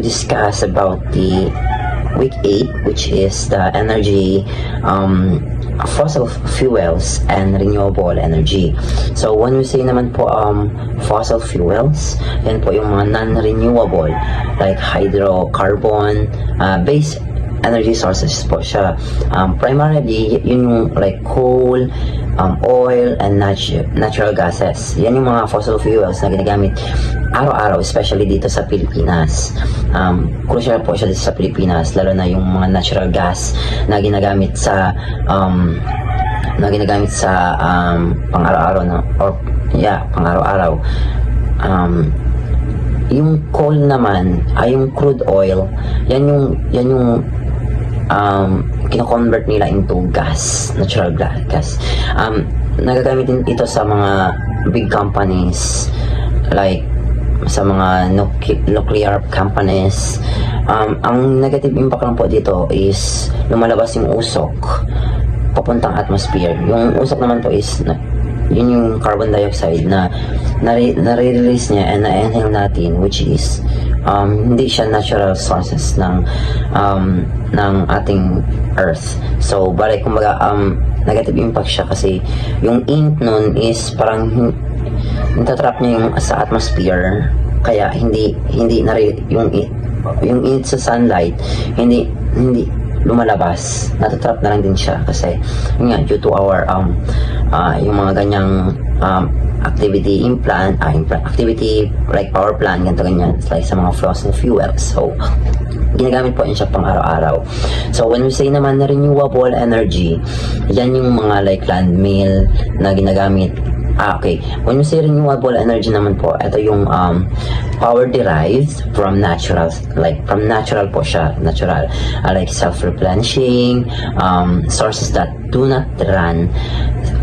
discuss about the week 8, which is the energy, fossil fuels and renewable energy. So when we say naman po fossil fuels, yan po yung mga non-renewable like hydrocarbon based energy sources po siya. Primarily, yun yung like coal, oil, and natural gases. Yan yung mga fossil fuels na ginagamit araw-araw, especially dito sa Pilipinas. Crucial po siya dito sa Pilipinas, lalo na yung mga natural gas na ginagamit sa pang-araw-araw pang-araw-araw. Yung coal naman ay yung crude oil, yan yung kino-convert nila into gas, natural gas. Nagagamit din ito sa mga big companies like sa mga nuclear companies. Ang negative impact lang po dito is lumalabas yung usok papuntang atmosphere. Yung usok naman po is yun yung carbon dioxide na nare-release niya and na-inhale natin, which is hindi siya natural sources ng ating earth. So balik kumbaga negative impact siya kasi yung ink nun is parang natatrap niya yung sa atmosphere, kaya hindi yung ink sa sunlight hindi lumalabas, natatrap na lang din siya kasi yun nga, due to our yung mga ganyang activity activity like power plant, ganyan, like sa mga fossil fuels. So ginagamit po yun siya pang araw-araw. So when we say naman na renewable energy, yan yung mga like landmill na ginagamit. Okay, when we say renewable energy naman po, ito yung power derived from natural, like from natural po siya, natural, like self-replenishing sources that do not run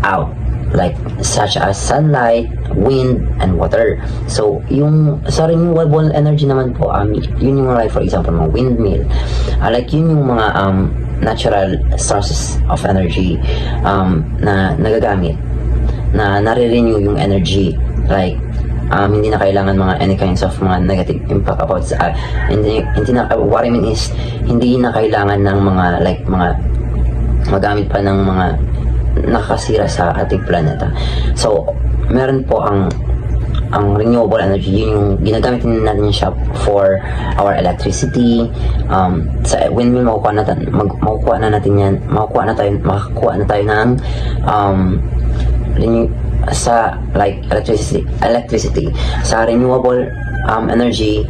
out, like such as sunlight, wind, and water. So yung sa renewable energy naman po, yun yung like for example mga windmill, like yun yung mga natural sources of energy na nagagamit, na nare-renew yung energy, like hindi na kailangan mga any kinds of mga negative impact about hindi na, what I mean is hindi na kailangan ng mga like mga magamit pa ng mga nakasira sa ating planeta. So meron po ang renewable energy, yun yung ginagamit natin siya for our electricity. Sa windmill makakuha na tayo ng sa like electricity sa renewable energy.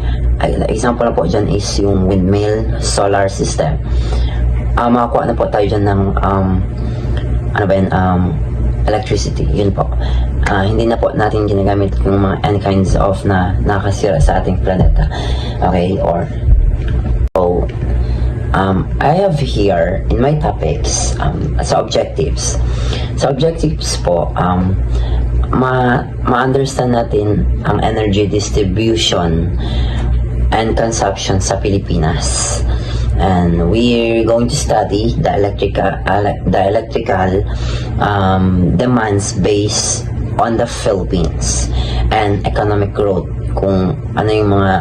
Example na po dyan is yung windmill, solar system. Makakuha na po tayo dyan ng electricity, yun po. Hindi na po natin ginagamit yung mga any kinds of na nakasira sa ating planeta. Okay, or so I have here in my topics sa objectives. Sa objectives po, ma-understand natin ang energy distribution and consumption sa Pilipinas. And we're going to study the electrical demands based on the Philippines and economic growth, kung ano yung mga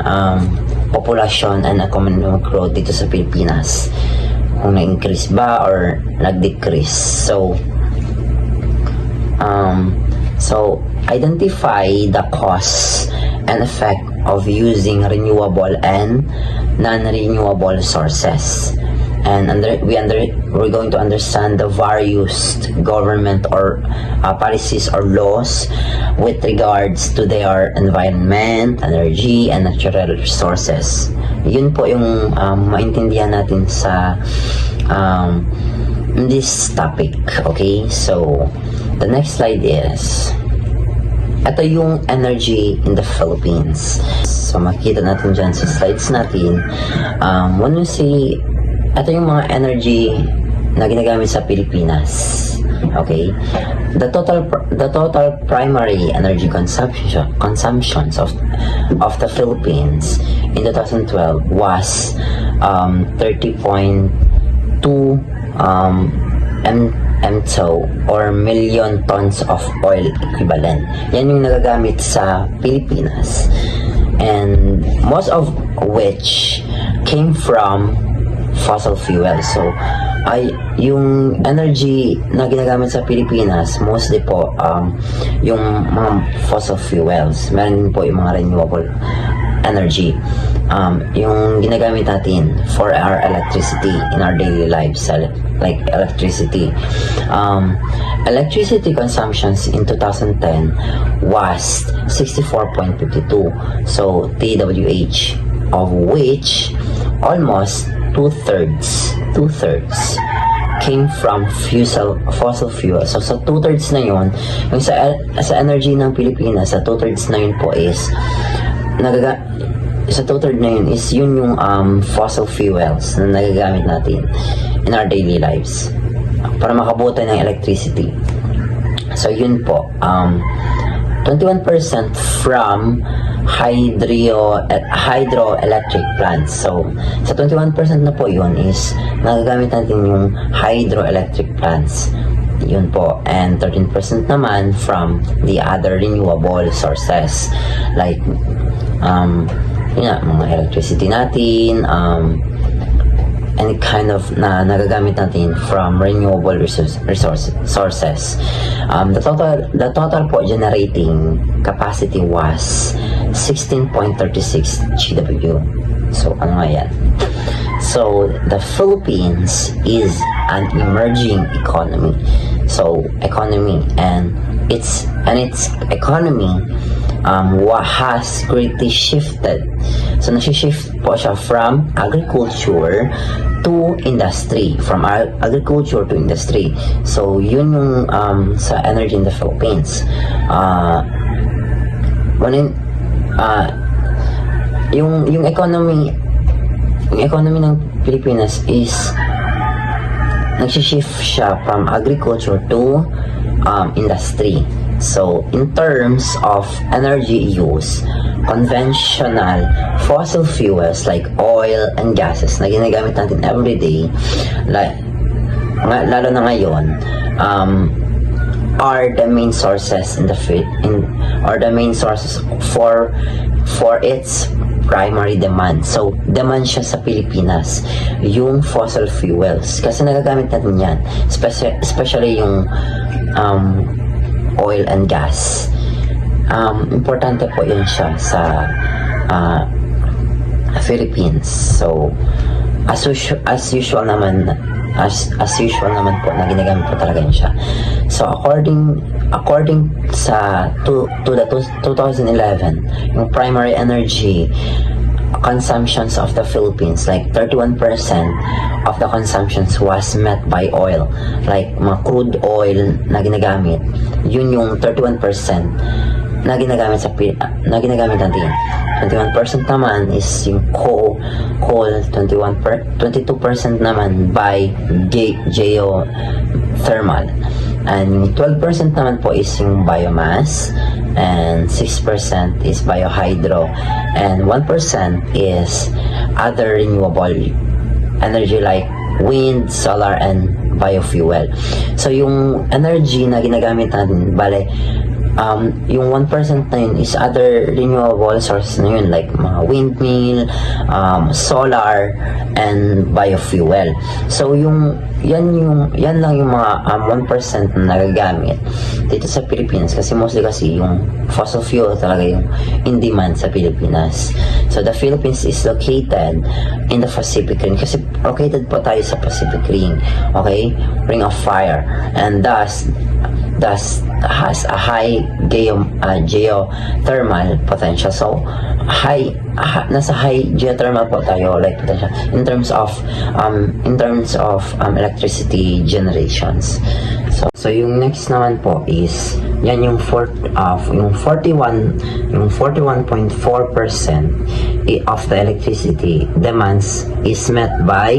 population and economic growth dito sa Pilipinas, kung na-increase ba or nag-decrease. So identify the cause and effect of using renewable and non-renewable sources, and we're going to understand the various government or policies or laws with regards to their environment, energy, and natural resources. Yun po yung maintindihan natin sa this topic. Okay, so the next slide is ito yung energy in the Philippines. So makikita natin dyan sa slides natin, when we say ito yung mga energy na ginagamit sa Pilipinas. Okay, the total primary energy consumptions of the Philippines in 2012 was 30.2 MTO or million tons of oil equivalent. Yan yung nagagamit sa Pilipinas. and most of which came from fossil fuels. So, yung energy na ginagamit sa Pilipinas, mostly po, yung mga fossil fuels. Meron din po yung mga renewable energy. Yung ginagamit natin for our electricity in our daily lives, like electricity. Electricity consumptions in 2010 was 64.52, so TWH, of which almost two-thirds came from fossil fuel. So sa two-thirds na yun, yung sa energy ng Pilipinas, sa two-thirds na yun po is sa two-thirds na yun is yun yung fossil fuels na nagagamit natin in our daily lives para makabuti ng electricity. So yun po, 21% from hydroelectric plants. So, sa 21% na po yun is nagagamit natin yung hydroelectric plants. Yun po. And 13% naman from the other renewable sources. Like, yun nga, mga electricity natin, any kind of na nagagamit natin from renewable sources. The total po generating capacity was 16.36 GW. So, ano nga yan? So, the Philippines is an emerging economy. So, and its economy has greatly shifted. So, nasi-shift po siya from agriculture to industry. From agriculture to industry. So, yun yung sa energy in the Philippines. Yung economy ng Pilipinas is nag-shift siya from agriculture to industry. So, in terms of energy use, conventional fossil fuels like oil and gases na ginagamit natin everyday, lalo na ngayon, are the main sources for its primary demand. So, demand siya sa Pilipinas, yung fossil fuels. Kasi nagagamit natin yan. Especially yung oil and gas. Importante po yun siya sa Philippines. So, as usual naman po na ginagamit po talaga yun siya. So, according sa to the 2011, yung primary energy consumptions of the Philippines, like 31% of the consumptions was met by oil, like mga crude oil na ginagamit. Yun yung 31% na ginagamit natin. 21% naman is yung coal, 22% naman by geothermal, and 12% naman po is yung biomass, and 6% is biohydro, and 1% is other renewable energy like wind, solar, and biofuel. So yung energy na ginagamit natin, bale, yung 1% na yun is other renewable sources na yun, like mga windmill, solar, and biofuel. So yan lang yung mga 1% na nagagamit dito sa Pilipinas, kasi mostly yung fossil fuel talaga yung in demand sa Pilipinas. So the Philippines is located in the Pacific Ring, kasi located po tayo sa Pacific Ring, okay, Ring of Fire, and thus has a high geothermal potential. So nasa high geothermal po tayo, like potential in terms of electricity generations. So yung next naman po is yan yung 41.4% of the electricity demands is met by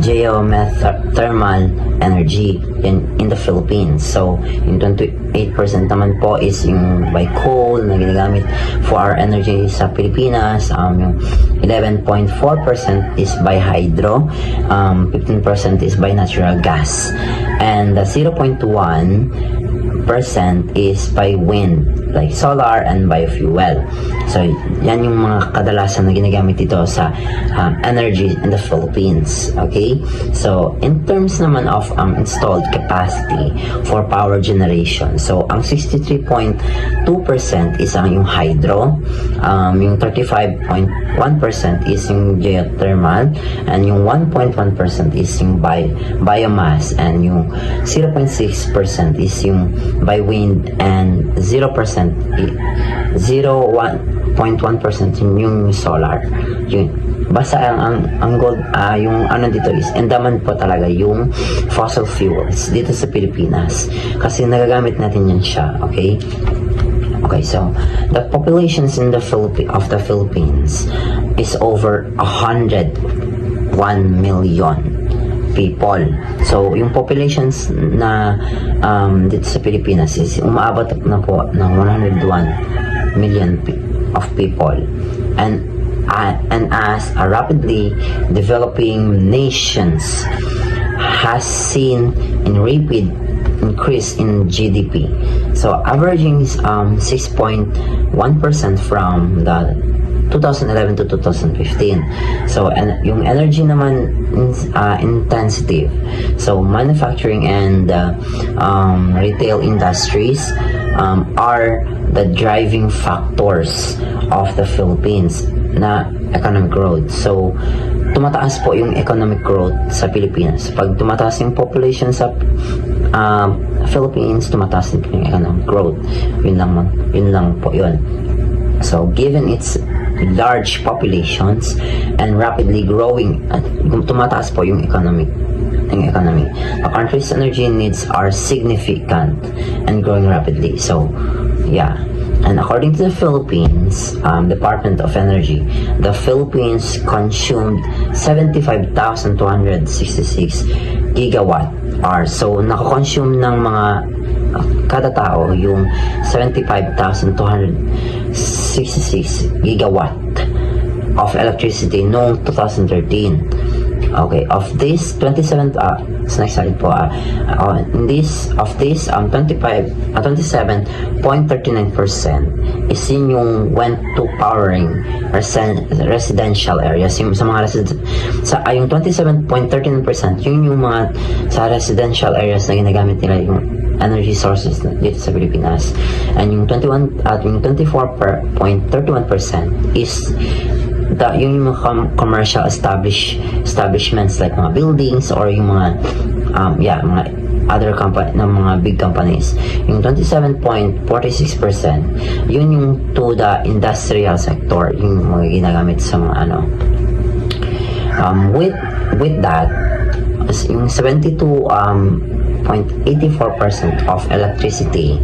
geothermal energy in the Philippines. So, yung 28% naman po is yung by coal na ginagamit for our energy sa Pilipinas. Yung 11.4% is by hydro, 15% is by natural gas, and 0.1% is by wind, like solar and biofuel. So, yan yung mga kadalasan na ginagamit dito sa energy in the Philippines. Okay? So, in terms naman of installed capacity for power generation, so, ang 63.2% is ang yung hydro, yung 35.1% is yung geothermal, and yung 1.1% is yung biomass, and yung 0.6% is yung by wind, and 0.1% yung solar. Yun. Basta ang gold, yung ano dito is, endaman po talaga yung fossil fuels dito sa Pilipinas. Kasi nagagamit natin yan siya, okay? Okay, so the populations in the Philippines is over 101 million people. So, yung populations na dito sa Pilipinas is umaabot na po ng 101 million of people. And as a rapidly developing nations has seen in rapid increase in GDP. So, averaging 6.1% from the 2011 to 2015. So, yung energy naman intensive. So, manufacturing and retail industries are the driving factors of the Philippines na economic growth. So, tumataas po yung economic growth sa Pilipinas. Pag tumataas yung population sa Philippines, tumataas din po yung economic growth. Yun lang po yun. So, given its large populations and rapidly growing, tumataas po yung economy. A country's energy needs are significant and growing rapidly. So, yeah. And according to the Philippines Department of Energy, the Philippines consumed 75,266 gigawatt hours. So, nakakonsume ng mga kada tao yung 75,266 gigawatt of electricity noong 2013. Okay, of this 27 next slide po, of this 27.39% is yung went to powering residential areas. Yung sa mga yung 27.39% yun yung mga sa residential areas na ginagamit nila yung energy sources dito sa Pilipinas. And yung 24.31% is yung mga commercial establishments like mga buildings or yung mga mga other company ng mga big companies. Yung 27.46% yun yung to the industrial sector, yung mga ginagamit sa mga with that yung 72.84% of electricity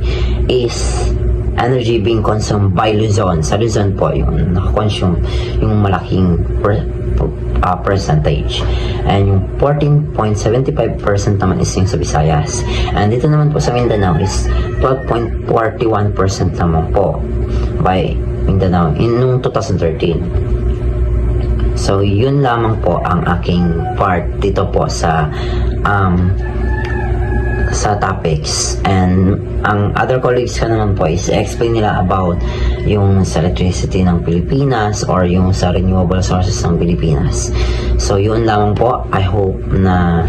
is energy being consumed by Luzon. Sa Luzon po yung nakakonsume yung malaking percentage. And yung 14.75% naman is yung sa Visayas. And dito naman po sa Mindanao is 12.41% naman po by Mindanao in noong 2013. So, yun lamang po ang aking part dito po sa topics. And ang other colleagues ko naman po is explain nila about yung sa electricity ng Pilipinas or yung sa renewable sources ng Pilipinas. So, yun lamang po. I hope na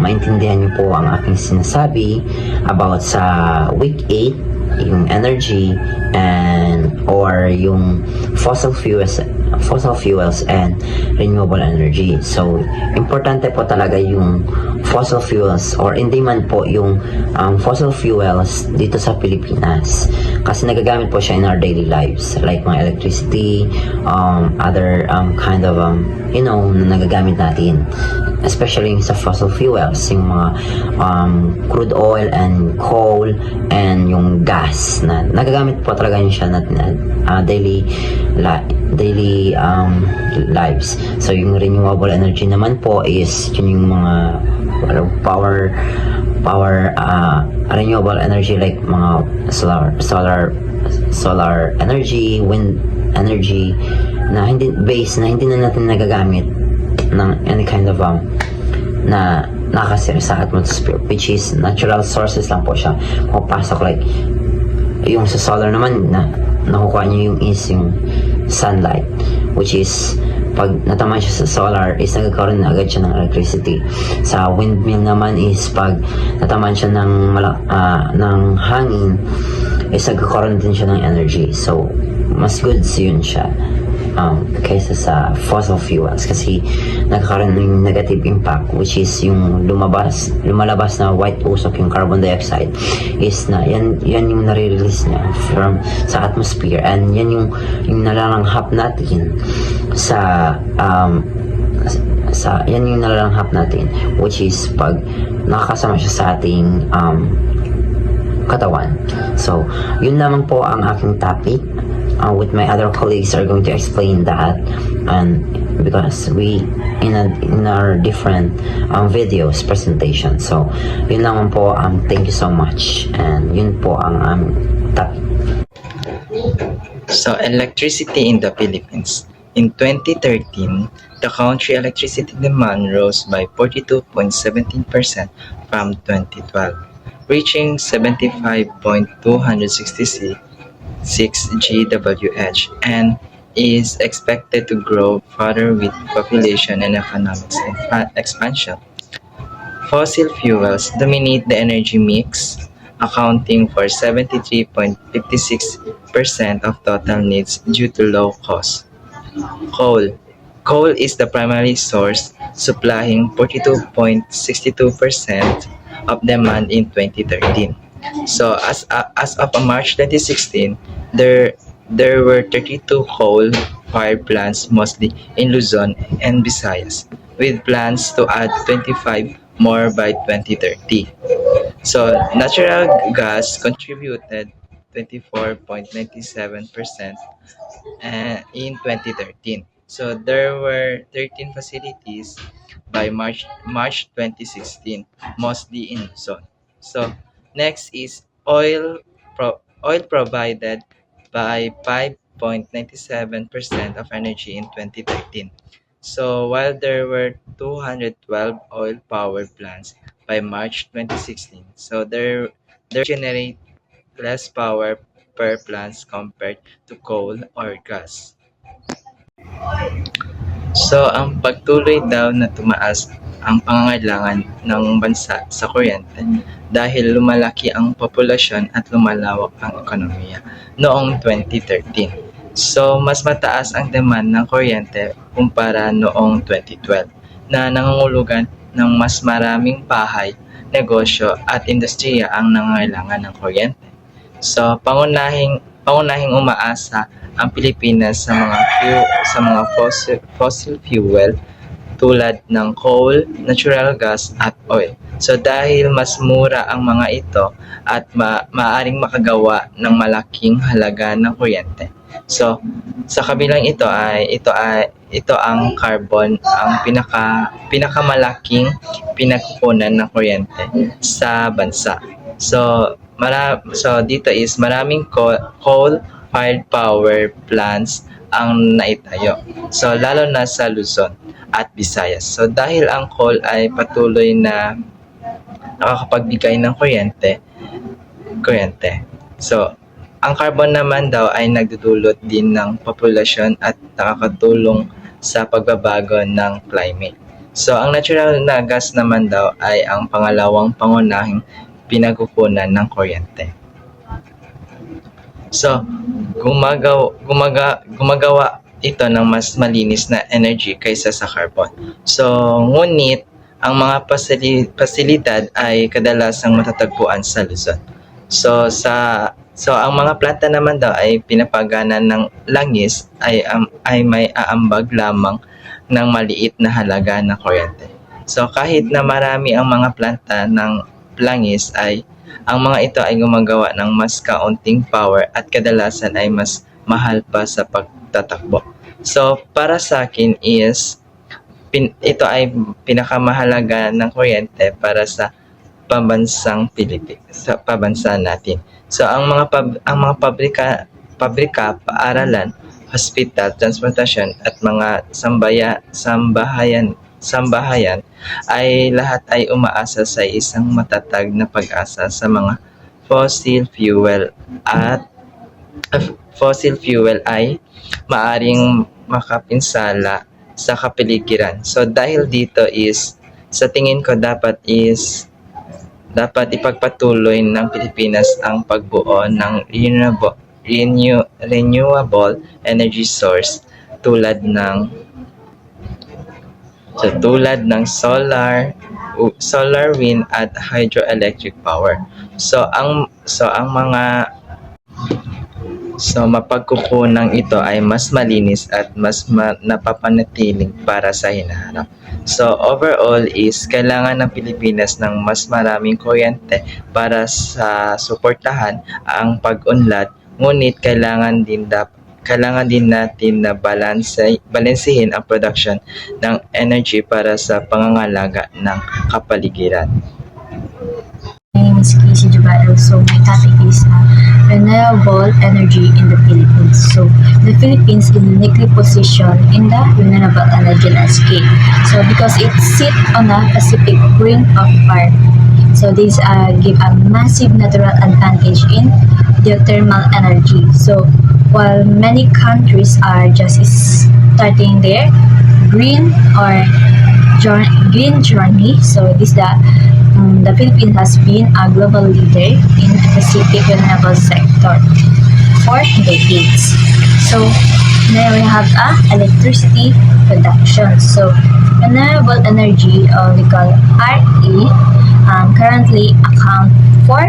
maintindihan niyo po ang aking sinasabi about sa week 8, yung energy and or yung fossil fuels and renewable energy. So, importante po talaga yung fossil fuels or in demand po yung fossil fuels dito sa Pilipinas. Kasi nagagamit po siya in our daily lives. Like mga electricity, other kind of, na nagagamit natin. Especially yung sa fossil fuels, yung mga crude oil and coal and yung gas na nagagamit po talaga yun siya na daily lives. So yung renewable energy naman po is yun yung mga power renewable energy like mga solar energy, wind energy na hindi na natin nagagamit ng any kind of na nakasira sa atmosphere, which is natural sources lang po siya pumapasok. Like yung sa solar naman na nakukuha niyo yung sunlight, which is pag natamaan siya sa solar is nagkakaroon na agad siya ng electricity. Sa windmill naman is pag natamaan siya ng hangin is nagkakaroon din siya ng energy. So mas goods yun siya kaysa sa fossil fuels, kasi nagkakaroon ng negative impact, which is yung lumalabas na white usok, yung carbon dioxide is na yan yung nare-release niya sa atmosphere, and yan yung nalalanghap natin yan yung nalalanghap natin, which is pag nakakasama siya sa ating katawan. So yun lamang po ang aking topic. With my other colleagues are going to explain that, and because we in our different videos presentation. So yun naman po, thank you so much, and yun po ang topic. So electricity in the Philippines. In 2013, the country electricity demand rose by 42.17% from 2012, reaching 75.266 GWh, and is expected to grow further with population and economic expansion. Fossil fuels dominate the energy mix, accounting for 73.56% of total needs due to low cost. Coal is the primary source, supplying 42.62% of demand in 2013. So as of March 2016, there were 32 coal-fired plants, mostly in Luzon and Visayas, with plans to add 25 more by 2030. So natural gas contributed 24.97% in 2013. So there were 13 facilities by March 2016, mostly in Luzon. So next is oil provided by 5.97% of energy in 2013. So while there were 212 oil power plants by March 2016, so they generate less power per plants compared to coal or gas. So ang pagtuloy daw na tumaas ang pangangailangan ng bansa sa kuryente dahil lumalaki ang populasyon at lumalawak ang ekonomiya noong 2013. So mas mataas ang demand ng kuryente kumpara noong 2012 na nangangulugan ng mas maraming bahay, negosyo at industriya ang nangangailangan ng kuryente. So pangunahing umaasa ang Pilipinas sa mga fossil fuel tulad ng coal, natural gas at oil. So dahil mas mura ang mga ito at maaring makagawa ng malaking halaga ng kuryente. So sa kabilang ito ang carbon ang pinakamalaking pinagkukunan ng kuryente sa bansa. So dito is maraming coal-fired power plants ang naitayo. So lalo na sa Luzon at Visayas. So dahil ang coal ay patuloy na nakakapagbigay ng kuryente. So ang carbon naman daw ay nagdudulot din ng populasyon at nakakatulong sa pagbabago ng climate. So ang natural na gas naman daw ay ang pangalawang pangunahing pinagkukunan ng kuryente. So gumagawa ito ng mas malinis na energy kaysa sa carbon. So ngunit ang mga pasilidad ay kadalasang matatagpuan sa Luzon. So ang mga planta naman daw ay pinapagana ng langis ay may aambag lamang ng maliit na halaga ng kuryente. So kahit na marami ang mga planta ng langis ay ang mga ito ay gumagawa ng mas kaunting power at kadalasan ay mas mahal pa sa pagtatakbo. So para sa akin is ito ay pinakamahalaga ng kuryente para sa pambansang Pilipinas, sa pabansa natin. So ang mga pabrika, paaralan, hospital, transportasyon at mga sambahayan ay lahat ay umaasa sa isang matatag na pag-asa sa mga fossil fuel at fossil fuel ay maaring makapinsala sa kapaligiran. So dahil dito is sa tingin ko dapat ipagpatuloy ng Pilipinas ang pagbuo ng renewable energy source tulad ng solar, wind at hydroelectric power. So mapagkukunang ito ay mas malinis at mas napapanatiling para sa hinaharap. So overall is kailangan ng Pilipinas ng mas maraming kuryente para sa suportahan ang pag-unlad, ngunit kailangan din natin na balansehin ang production ng energy para sa pangangalaga ng kapaligiran. My name is Casey Jubado. So my topic is renewable energy in the Philippines. So the Philippines is uniquely positioned in the renewable energy landscape. So because it sits on a Pacific ring of fire. So this give a massive natural advantage in geothermal energy. So while many countries are just starting their green journey, so the Philippines has been a global leader in the Pacific renewable sector for decades. So now we have electricity production. So renewable energy, we call RE, currently account for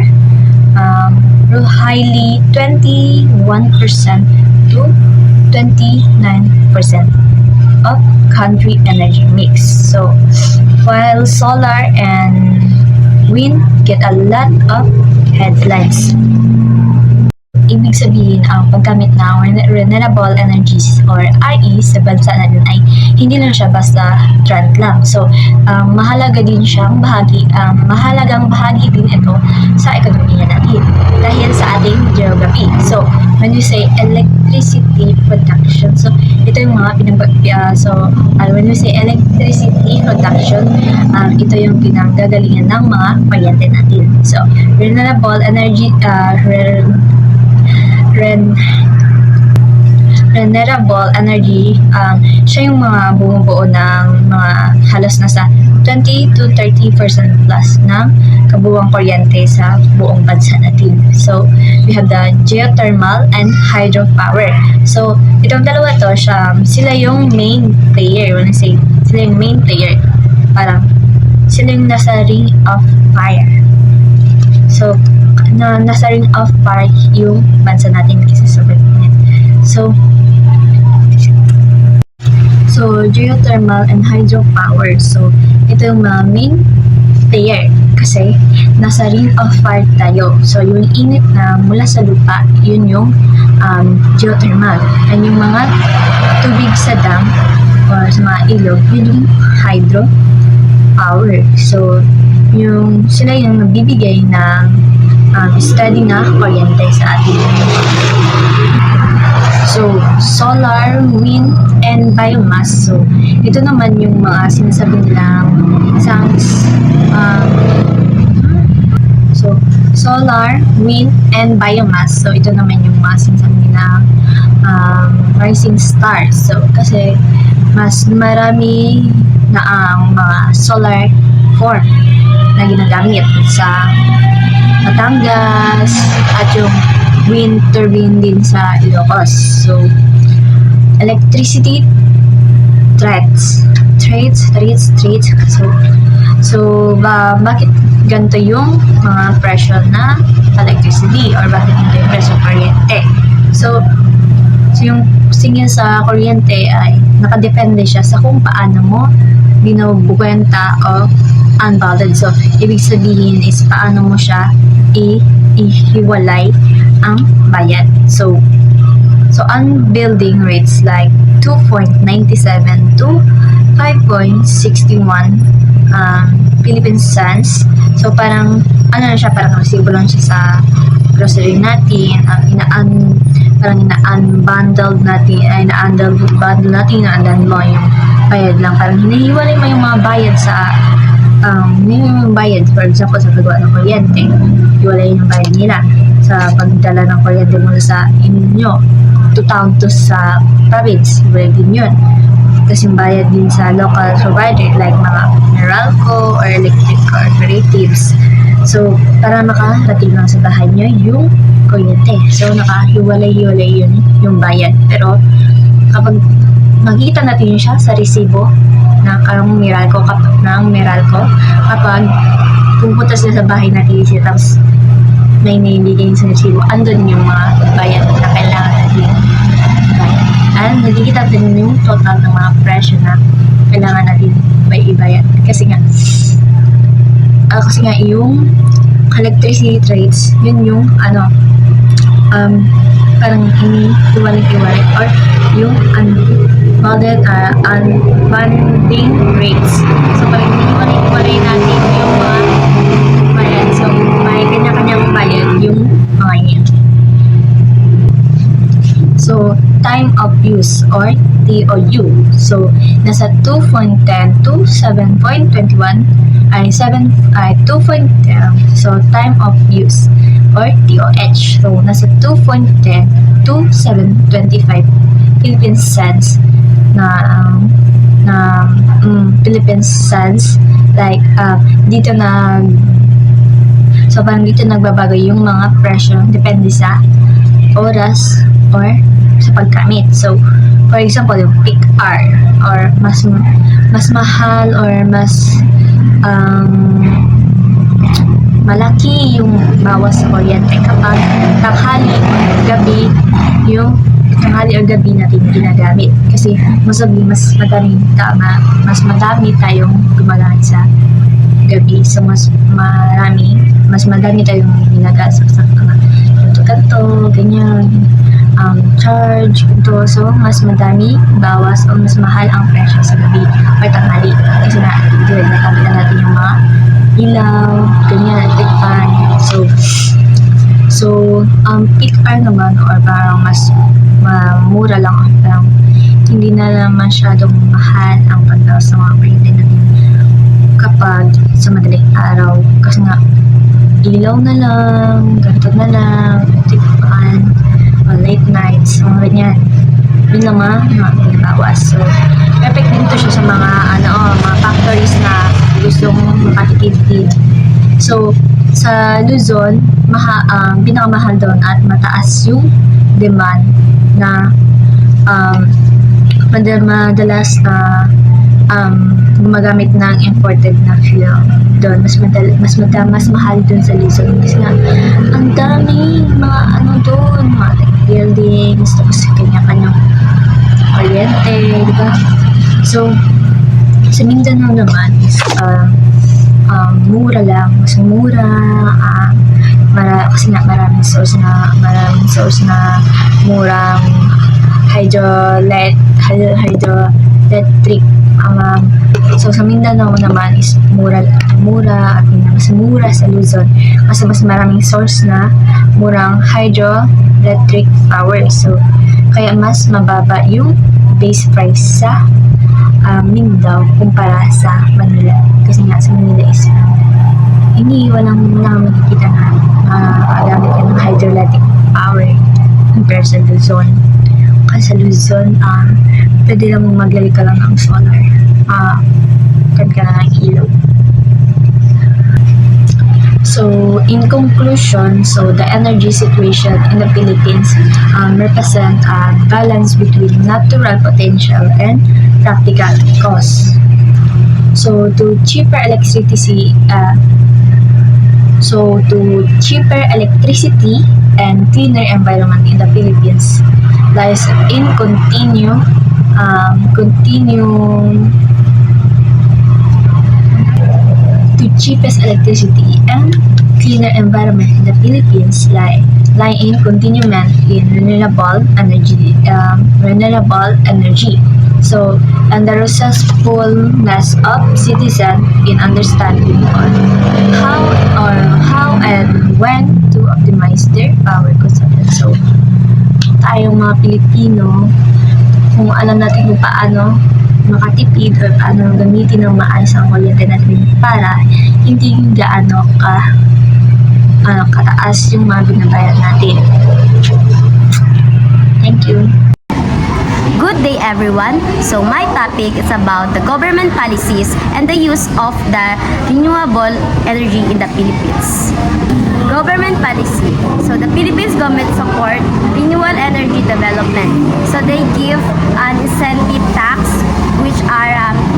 highly 21% to 29% of country energy mix. So while solar and wind get a lot of headlines, ibig sabihin ang paggamit ng renewable energies or RE sa bansa natin ay hindi lang siya basta trend lang. So mahalagang bahagi din ito sa ekonomiya natin dahil sa ating geography. So when we say electricity production, so ito yung mga when we say electricity production, ito yung pinanggagalingan ng mga kuryente natin. So renewable energy renewable energy, siya yung mga bumubuo ng mga halos nasa 20 to 30% plus ng kabuuang kuryente sa buong bansa natin. So we have the geothermal and hydropower. So itong dalawa to, sila yung main player. When I say sila yung main player, parang sila yung nasa ring of fire. So nasa ring of fire yung bansa natin kasi sa planet. So geothermal and hydropower. So ito yung mga main player kasi nasa ring of fire tayo. So yung init na mula sa lupa, yun yung geothermal. And yung mga tubig sa dam or sa mga ilog, yun yung hydropower. So sila yung nagbibigay ng steady na kuryente sa atin. So, solar, wind, and biomass. So, ito naman yung mga sinasabi nilang solar, wind, and biomass. So, ito naman yung mga sinasabi nilang rising stars. So, kasi mas marami na ang mga solar farm na ginagamit sa Batangas at yung wind turbine din sa Ilocos. So, electricity threats. Bakit ganito yung mga presyo na electricity or bakit ganito yung presyo kuryente? So yung singil sa kuryente ay nakadepende siya sa kung paano mo binubukwenta o unbounded. So, ibig sabihin is paano mo siya ihiwalay ang bayad. So on building rates like 2.97 to 5.61 Philippine cents. So parang parang resibo lang siya sa grocery natin. Parang ina-unbundle natin, ina-unbundle natin, na-undan mo yung bayad lang. Parang hinihiwalay mo yung mga bayad sa yung bayad, for example, sa paggawa ng kuryente. Hiwalay yung bayad nila sa pagdala ng kuryente mula sa inyo to town to sa province. Hiwalay din yun. Tapos yung bayad din sa local provider like mga Meralco or electric cooperatives. So, para makarating lang sa bahay nyo yung kuryente. So, nakahiwalay-hiwalay yun yung bayad. Pero, kapag makikita natin yun siya sa resibo ng Meralco, kapag pupunta sila sa bahay natin siya, tapos may naibigay sa resibo, andun yung mga bayad na kailangan natin bayad. And nakikita din yung total ng mga presyo na kailangan natin ibayad. Kasi nga yung electricity rates, yun yung parang iniiwalay or yung unbounded unbunding rates. So parang iniiwalay natin yung mga bayad. So may kanya-kanyang bayad yung mga yun. So time of use or TOU. So nasa 2.10 to 7.21 ay 2.10. So time of use or TOH. So nasa 2.10 to 7.25 Philippine cents na Philippine cents, like dito so parang dito nagbabago yung mga presyo depende sa oras or sa paggamit. So for example, yung peak hour or mas mahal or mas malaki yung bawas sa kuryente kapag tanghali o gabi natin ginagamit. Kasi mas madami tayong gumagamit sa gabi. So mas madami tayong ginagamit sa kanto, ganyan, charge, ganito. So mas madami bawas o mas mahal ang presyo sa gabi or tanghali. Kasi nagamit na natin yung mga ilaw, ganyan, electric fan. So peak hour naman or parang mas mura lang or parang hindi na masyadong mahal ang pagdaos ng mga kuryente natin kapag sa madaling araw. Kasi nga, ilaw na lang, ganito na lang, electric fan, late nights, mga ganyan. Yun lang mga binabawas. So, perfect din to siya sa mga factories na gustong makatipid din. So, sa Luzon, pinakamahal doon at mataas yung demand na madalas na gumagamit ng imported na fuel doon. Mas mahal doon sa Luzon kasi nga ang dami mga doon, mga buildings, tapos kanya-kanyang kuryente, di ba? So sa Mindanao naman is mura lang, mas mura, kasi nga maraming source na murang hydroelectric. So sa Mindanao naman is mura at mas mura sa Luzon kasi mas maraming source na murang hydroelectric power. So kaya mas mababa yung base price sa Mindanao kumpara sa Manila. Kasi nga sa Manila is walang makikita na gamit ka ng hydroelectric power compare sa Luzon. Kasi sa Luzon, pwede lang maglagay ka lang ng solar. Kan ka lang ng ilaw. So, in conclusion, the energy situation in the Philippines represent a balance between natural potential and practical costs. So, to cheaper electricity and cleaner environment in the Philippines lies in continue to cheapest electricity and cleaner environment in the Philippines lie in continuement in renewable energy. So, and the resourcefulness of citizens in understanding on how and when to optimize their power consumption. So, tayong mga Pilipino, kung alam natin kung paano makatipid or paano gamitin ng maayos ang kuryente natin para hindi gaano kataas yung mga binabayad natin. Thank you. Good day everyone! So my topic is about the government policies and the use of the renewable energy in the Philippines. Government policy. So the Philippines government support renewable energy development. So they give an incentive tax which are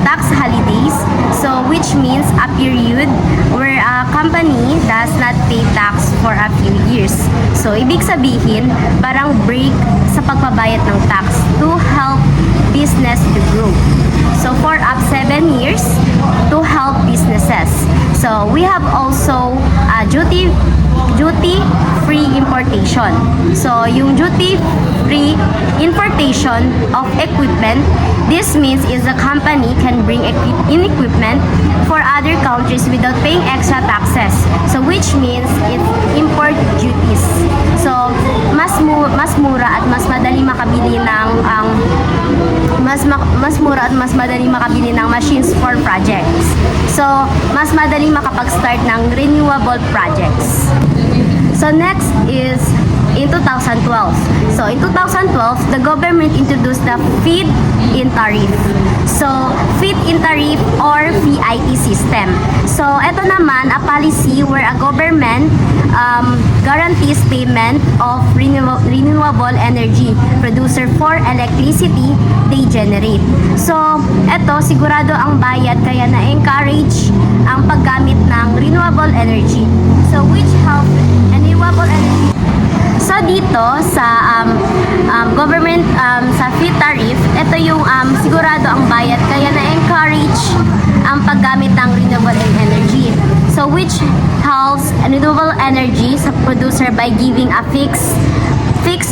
tax holidays. So which means a period where a company does not pay tax for a few years. So ibig sabihin, parang break sa pagbabayad ng tax to help business to grow. So for up 7 years to help businesses. So we have also duty-free importation. So yung duty-free importation of equipment, this means is the company can bring in equipment for other countries without paying extra taxes. So which means it's import duties. So mas mura at mas madali makabili ng mas mura at mas madali makabili ng machines for projects. So mas madaling makapag-start ng renewable projects. So next is in 2012. So in 2012, the government introduced the feed-in tariff. So feed-in tariff or FIT system. So ito naman a policy where a government guarantees payment of renewable energy producer for electricity they generate. So ito sigurado ang bayad kaya na-encourage ang paggamit ng renewable energy. So which help renewable energy. So dito sa government sa fee tariff, ito yung sigurado ang bayad kaya na-encourage ang paggamit ng renewable energy. So which helps renewable energy sa producer by giving a fixed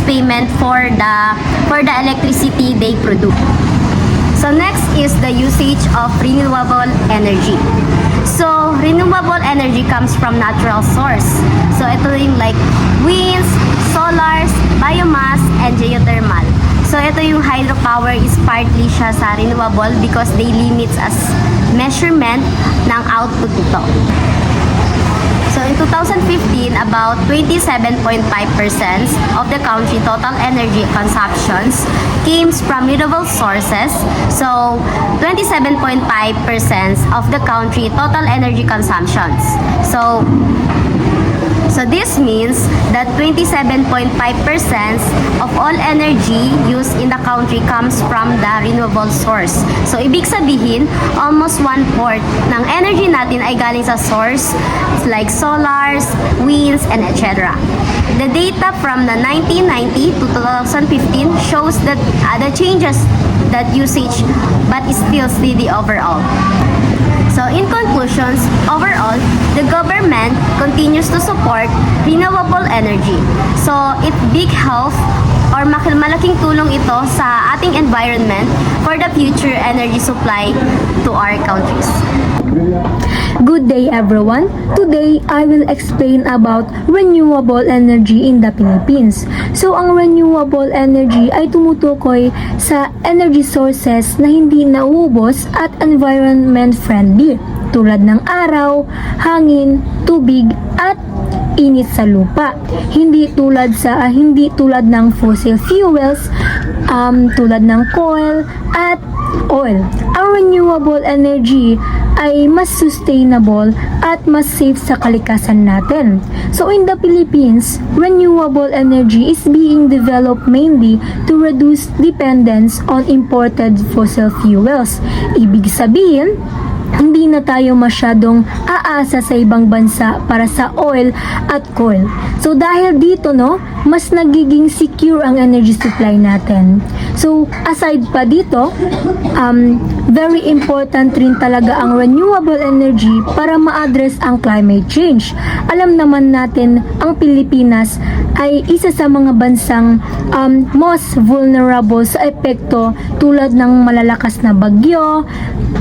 payment for the electricity they produce. So next is the usage of renewable energy. So renewable energy comes from natural source. So ito yung like winds, solars, biomass, and geothermal. So ito yung hydropower is partly siya sa renewable because they limits as measurement ng output nito. So in 2015, about 27.5% of the country total energy consumptions came from renewable sources. So 27.5% of the country total energy consumptions. So this means that 27.5% of all energy used in the country comes from the renewable source. So ibig sabihin, almost 1/4 ng energy natin ay galing sa source like solars, winds, and etc. The data from the 1990 to 2015 shows that the changes that usage but is still steady overall. So in conclusions, overall, the government continues to support renewable energy. So it big help or malaking tulong ito sa ating environment for the future energy supply to our countries. Good day everyone. Today, I will explain about renewable energy in the Philippines. So, ang renewable energy ay tumutukoy sa energy sources na hindi nauubos at environment friendly tulad ng araw, hangin, tubig at init sa lupa. Hindi tulad ng fossil fuels tulad ng coal at oil. Ang renewable energy ay mas sustainable at mas safe sa kalikasan natin. So in the Philippines, renewable energy is being developed mainly to reduce dependence on imported fossil fuels. Ibig sabihin, hindi na tayo masyadong aasa sa ibang bansa para sa oil at coal. So dahil dito mas nagiging secure ang energy supply natin. So aside pa dito, very important rin talaga ang renewable energy para ma-address ang climate change. Alam naman natin ang Pilipinas ay isa sa mga bansang most vulnerable sa epekto tulad ng malalakas na bagyo,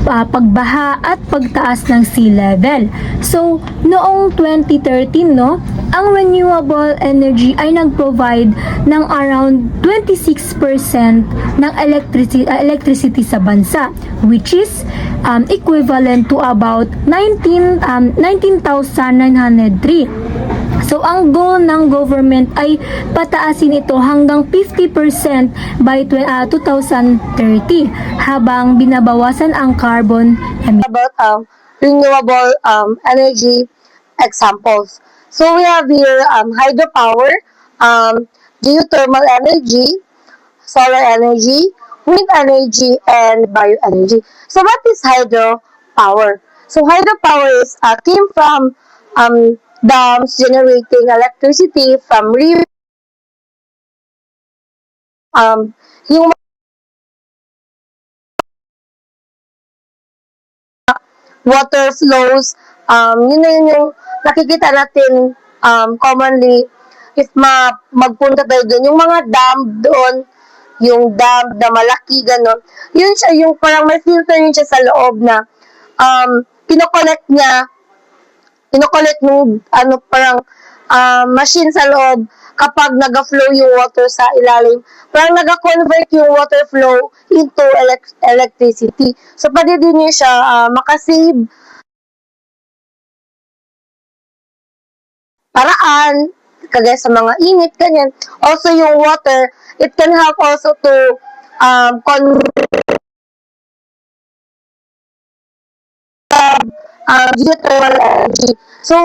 pagbaha at pagtaas ng sea level. So, noong 2013, no, ang renewable energy ay nag-provide ng around 26% ng electricity sa bansa, which is equivalent to about 19,903. So, ang goal ng government ay pataasin ito hanggang 50% by 2030 habang binabawasan ang carbon emissions. About renewable energy examples. So we have here hydropower, geothermal energy, solar energy, wind energy, and bioenergy. So what is hydropower? So hydropower is came from dams generating electricity from rivers. Yung water flows, yun na yun yung nakikita natin commonly if magpunta tayo doon. Yung mga dam doon, yung dam na malaki, gano'n. Yun siya, yung parang may filter yun siya sa loob na pinokolect ng parang machine sa loob kapag naga-flow yung water sa ilalim. Parang naga-convert yung water flow into electricity. So, pwede din yun siya makasave paraan, kagaya sa mga init, ganyan. Also, yung water, it can help also to geothermal energy. So,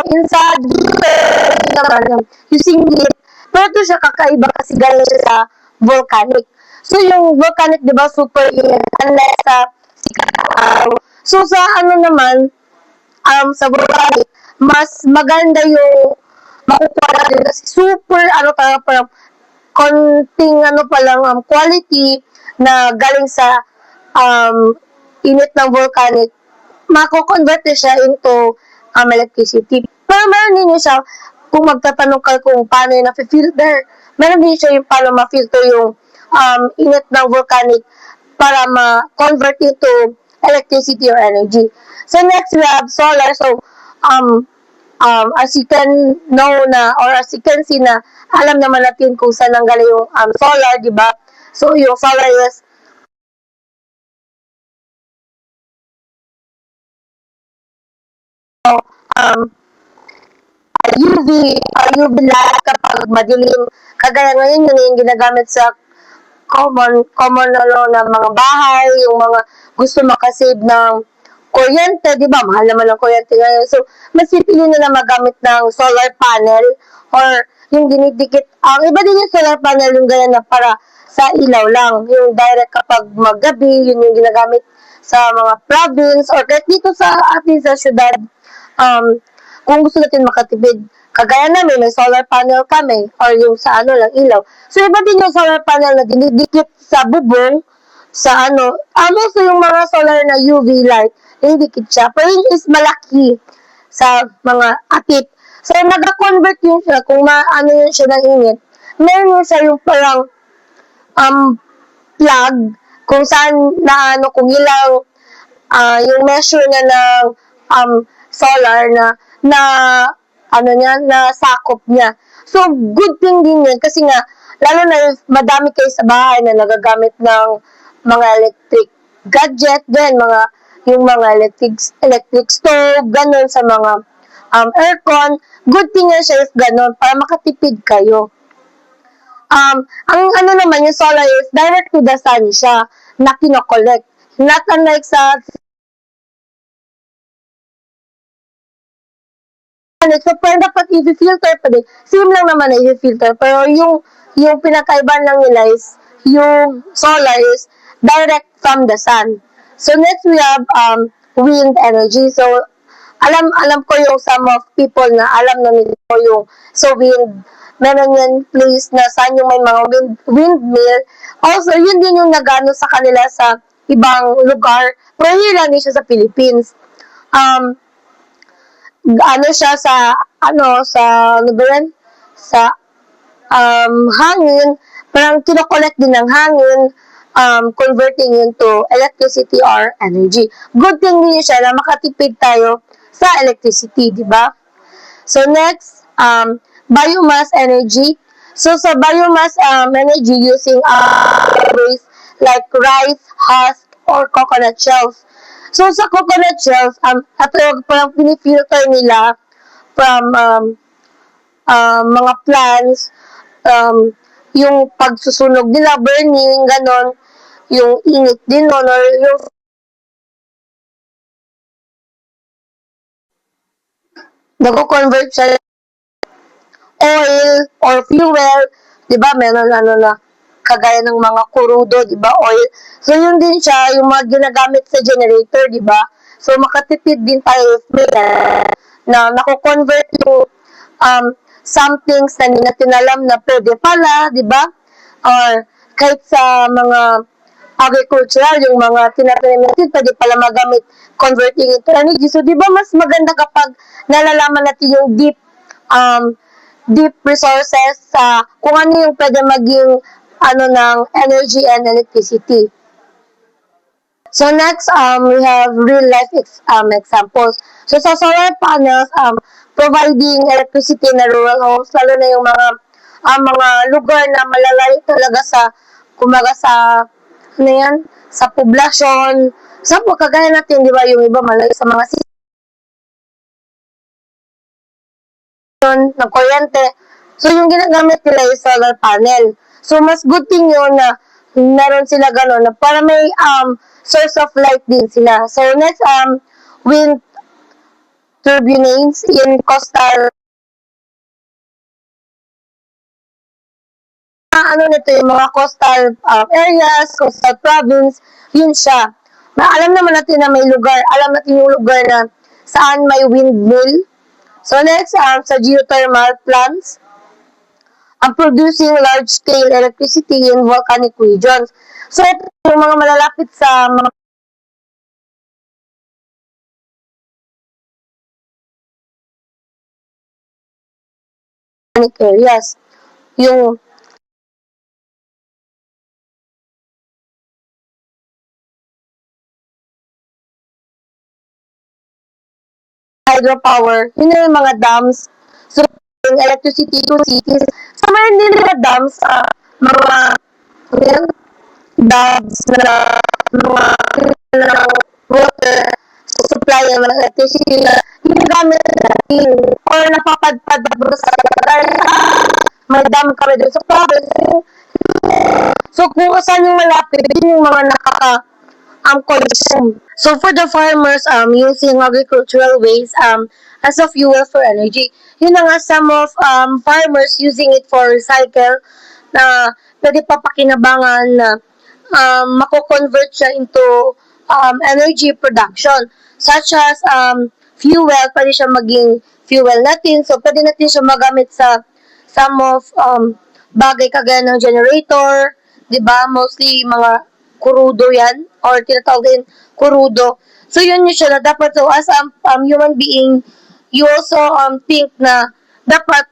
inside geothermal naman, using heat, pero ito siya kakaiba kasi galing siya sa volcanic. So, yung volcanic, di ba, super init, unless sa sikat ng araw. So, sa naman, sa volcanic, mas maganda yung makukuha natin kasi super, parang konting pa lang, quality na galing sa init ng volcanic, mako-convert na siya into electricity. Pero meron din siya, kung magtatanong ka kung paano yung na-filter, meron din siya yung paano ma-filter yung init ng volcanic para ma-convert into electricity or energy. So next, we have solar. So, as you can know na, or as you can see na, alam naman natin kung saan nanggaling yung solar, di ba? So, yung solar is UV light kapag madilim. Kagaya ngayon, yun yung ginagamit sa common na mga bahay, yung mga gusto makasave ng kuryente, di ba? Mahal naman ang kuryente ngayon. So, mas pipili nila magamit ng solar panel or yung dinidikit. Ang iba din yung solar panel, yung ganyan na para sa ilaw lang. Yung direct kapag maggabi, yun yung ginagamit sa mga province or kahit dito sa atin sa syudad. Kung gusto natin makatipid, kagaya namin, may solar panel kami or yung sa lang, ilaw. So, iba din yung solar panel na dinidikit sa bubong, sa also yung mga solar na UV light, dinidikit siya. Pero yun is malaki sa mga atip. So, nag-convert yun siya, kung yun siya ng init, meron yun siya yung parang plug, kung saan kung ilang yung measure na ng solar na sakop niya. So, good thing din yun kasi nga, lalo na madami kayo sa bahay na nagagamit ng mga electric gadget, yung mga electric stove, ganun sa mga aircon. Good thing nga siya is ganun para makatipid kayo. Ang naman, yung solar is direct to the sun siya na kinokollect. Not unlike sa so, pero dapat i-filter pa din. Same lang naman na i-filter. Pero yung pinakaiba lang nila is yung solar is direct from the sun. So, next we have wind energy. So, alam ko yung some of people na alam na nila yung wind. Meron yan place na saan yung may mga windmill. Also, yun din yung nagano sa kanila sa ibang lugar, pero hindi lang din siya sa Philippines. Ano siya sa, ano ba yan? Sa hangin, parang kinokollect din ng hangin, converting into electricity or energy. Good thing din siya na makatipid tayo sa electricity, di ba? So next, biomass energy. So sa biomass energy using waste like rice, husk, or coconut shells. So sa coconut shells, ito parang pinifilter nila from mga plants, yung pagsusunog nila, burning, ganon, yung init din nun, or yung nag-convert siya oil or fuel, 'di ba? Meron na kagaya ng mga kurudo, 'di ba? Oil. So yun din siya yung mga ginagamit sa generator, 'di ba? So makatipid din tayo na nako-convert yung some things na hindi natin alam na pwede pala, 'di ba? Or kahit sa mga agricultural, yung mga tinatanim natin, pwede pala magamit converting into energy. So, di ba mas maganda kapag nalalaman natin yung deep resources sa kung ano yung pwede maging ng energy and electricity. So next, we have real life examples. So sa solar panels, providing electricity na rural homes, lalo na yung mga lugar na malalayo talaga sa, kumaga sa, sa poblasyon. Sa kagaya natin, di ba, yung iba malayo sa mga ng kuryente. So, yung ginagamit nila yung solar panel. So, mas good thing yun na meron sila gano'n na para may source of light din sila. So, next, wind turbines in coastal nito yung mga coastal areas, coastal province, yun siya. Alam naman natin na may lugar, alam natin yung lugar na saan may windmill. So next, sa geothermal plants, producing large-scale electricity in volcanic regions. So ito yung mga malalapit sa mga volcanic areas. Yung hydropower, yun yung mga dams. So, yung electricity to cities. So, mayroon din mga dams sa mga dams na mga water supply ng mga electricity na ginagamit natin or napapadpad sa may dam kami doon sa province. So, kung saan yung malapit, yun yung mga consume. So for the farmers using agricultural waste as a fuel for energy. Yun na nga some of farmers using it for recycle na pwede pa pakinabangan na mako-convert siya into energy production such as fuel, pwede siya maging fuel natin. So pwede natin siya magamit sa some of bagay kagaya ng generator, 'di ba? Mostly mga kurudo yan or tinatawag din kurudo. So yun yung siya na dapat so as human being you also think na dapat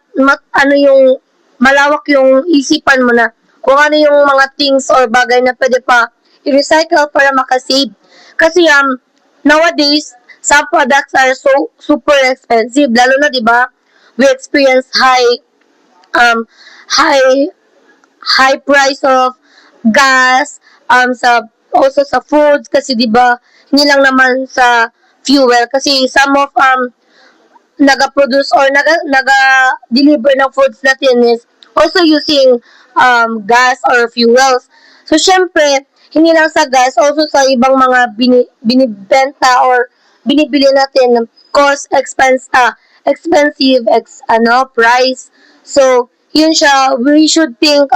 yung malawak yung isipan mo na kung ano yung mga things or bagay na pwede pa i-recycle para makasave. Kasi nowadays some products are so super expensive lalo na 'di ba? We experience um high high price of gas, also sa foods kasi 'di ba hindi lang naman sa fuel kasi some of naga-produce or naga-deliver ng foods natin is also using gas or fuels. So syempre hindi lang sa gas, also sa ibang mga binibenta or binibili natin cost expensive price. So yun siya, we should think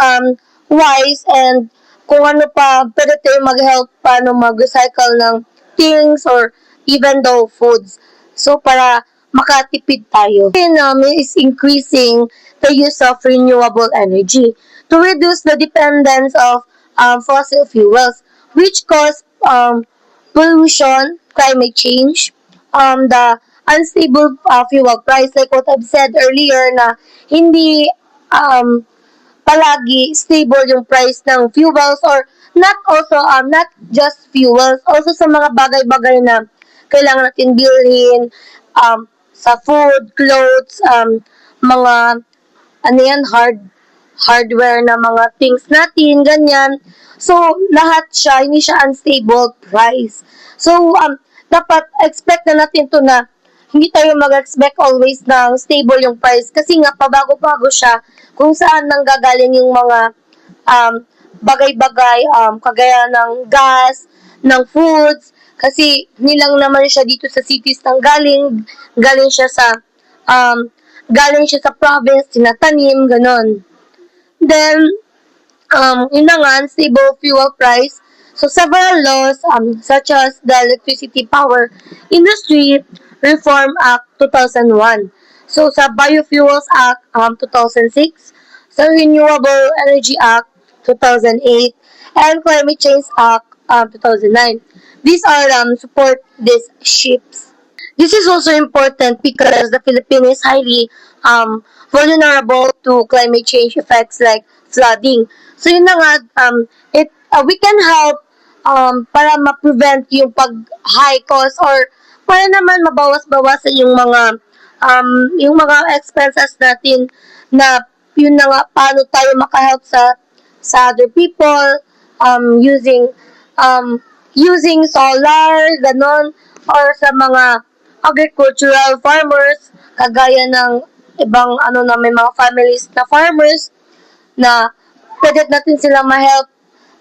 wise and kung ano pa, pwede tayo mag-help paano mag-recycle ng things or even though foods. So, para makatipid tayo. Is increasing the use of renewable energy to reduce the dependence of fossil fuels. which cause pollution, climate change, the unstable fuel price, like what I've said earlier, na hindi um, palagi stable yung price ng fuels, or not just fuels, also sa mga bagay-bagay na kailangan natin bilhin, sa food, clothes, mga ano yan, hardware na mga things natin, ganyan. So, lahat siya, hindi siya unstable price. So, dapat expect na natin to na hindi tayo mag-expect always ng stable yung price kasi nga pabago-bago siya kung saan nanggagaling yung mga bagay-bagay, kagaya ng gas, ng foods, kasi nilang naman siya dito sa cities nang galing siya sa province, tinatanim, ganon. Then, yun na nga, stable fuel price. So, several laws, such as the Electricity Power Industry Reform Act 2001. So, sa Biofuels Act 2006, sa Renewable Energy Act 2008, and Climate Change Act 2009. These are support these ships. This is also important because the Philippines is highly vulnerable to climate change effects like flooding. So yun na nga, we can help para ma-prevent yung pag-high cost, or para naman mabawas-bawasan yung mga expenses natin, na yun na nga, paano tayo makahelp sa other people, using solar, ganon, or sa mga agricultural farmers, kagaya ng ibang may mga families na farmers, na pwede natin silang ma-help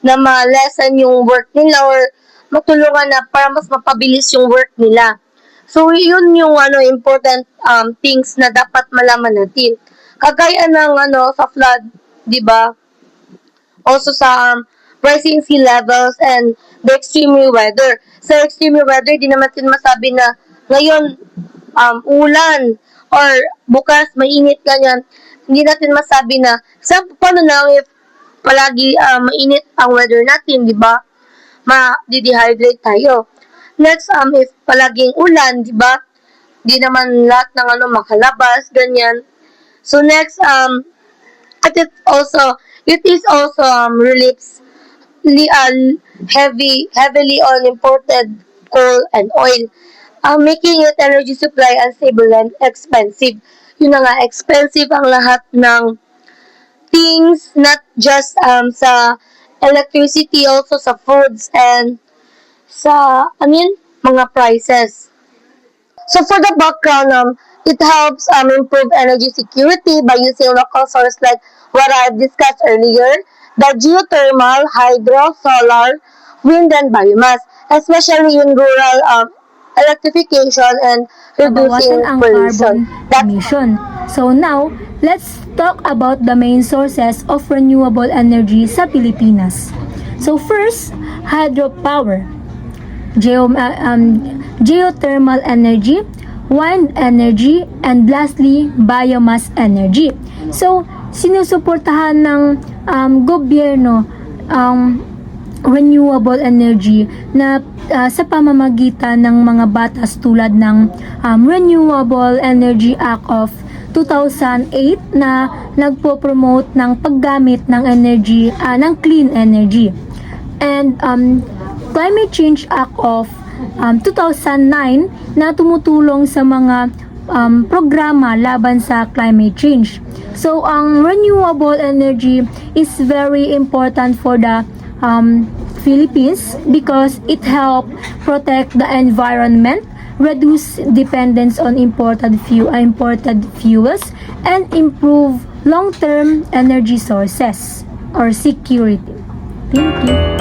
na ma-lessen yung work nila, or matulungan na para mas mapabilis yung work nila. So, yun yung important things na dapat malaman natin. Kagaya ng sa flood, di ba? Also sa rising sea levels and the extreme weather. Sa extreme weather, di naman natin masabi na ngayon ulan, or bukas mainit, ganyan. Hindi natin masabi na paano na if palagi mainit ang weather natin, di ba? Ma-dehydrate tayo. Next, if palaging ulan, di ba? Di naman lahat ng makalabas, ganyan. So next, it is also reliefs heavily on imported coal and oil, making it energy supply unstable and expensive. Yun na nga, expensive ang lahat ng things, not just sa electricity, also sa foods and sa mga prices. So for the background, it helps improve energy security by using local sources like what I've discussed earlier, the geothermal, hydro, solar, wind, and biomass, especially in rural electrification and reducing Bawasan ang pollution. carbon emission. So now, let's talk about the main sources of renewable energy sa Pilipinas. So first, hydropower, geothermal energy, wind energy, and lastly, biomass energy. So, sinusuportahan ng gobyerno ang renewable energy na sa pamamagitan ng mga batas tulad ng Renewable Energy Act of 2008 na nagpo-promote ng paggamit ng energy, ng clean energy. And Climate Change Act of 2009 na tumutulong sa mga programa laban sa climate change. So, ang renewable energy is very important for the Philippines because it helps protect the environment, reduce dependence on imported fuels, and improve long-term energy sources or security. Thank you.